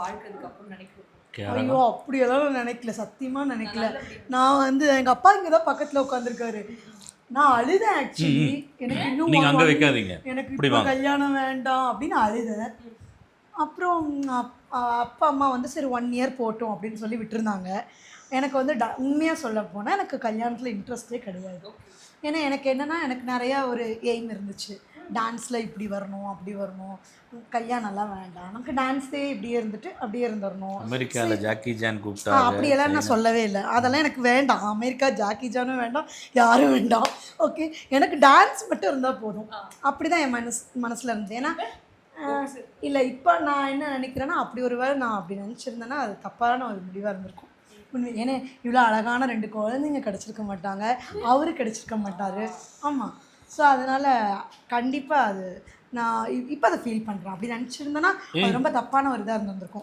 வாழ்க்கைக்கு அப்புறம் நினைக்கிறோம். ஐயோ அப்படியெல்லாம் நான் நினைக்கல, சத்தியமாக நினைக்கல. நான் வந்து எங்கள் அப்பா இங்கே தான் பக்கத்தில் உட்காந்துருக்காரு. நான் அழுதேன் ஆக்சுவலி. எனக்கு இன்னும் நீங்க அங்க வைக்காதீங்க. எனக்கு இப்படி இப்போ வாங்க. கல்யாணம் வேண்டாம் அப்படின்னு அழுதேன். அப்புறம் அப்பா அம்மா வந்து சரி 1 இயர் போட்டோம் அப்படின்னு சொல்லி விட்டுருந்தாங்க. எனக்கு வந்து உண்மையாக சொல்ல போனால் எனக்கு கல்யாணத்தில் இன்ட்ரெஸ்டே கிடையாது. ஏன்னா எனக்கு என்னென்னா எனக்கு நிறையா ஒரு எய்ம் இருந்துச்சு. டான்ஸில் இப்படி வரணும் அப்படி வரணும், கல்யாணம்லாம் வேண்டாம், நமக்கு டான்ஸே இப்படியே இருந்துட்டு அப்படியே இருந்துடணும். அமெரிக்கால ஜாக்கி ஜான் கூப்பிட்டா அப்படியெல்லாம் நான் சொல்லவே இல்லை. அதெல்லாம் எனக்கு வேண்டாம். அமெரிக்கா ஜாக்கி ஜானும் வேண்டாம், யாரும் வேண்டாம். ஓகே, எனக்கு டான்ஸ் மட்டும் இருந்தால் போதும். அப்படி தான் என் மனசில் இருந்துச்சு. ஏன்னா இல்லை இப்போ நான் என்ன நினைக்கிறேன்னா அப்படி ஒரு வேளை நான் அப்படி நினச்சிருந்தேன்னா அது தப்பான ஒரு முடிவாக இருந்திருக்கும். ஏன்னா இவ்வளோ அழகான 2 குழந்தைங்க கிடச்சிருக்க மாட்டாங்க, அவரு கிடச்சிருக்க மாட்டார். ஆமாம். ஸோ அதனால் கண்டிப்பாக அது நான் இப்போ அதை ஃபீல் பண்ணுறேன். அப்படி நினச்சிருந்தேன்னா அது ரொம்ப தப்பான ஒரு இதாக இருந்திருக்கும்.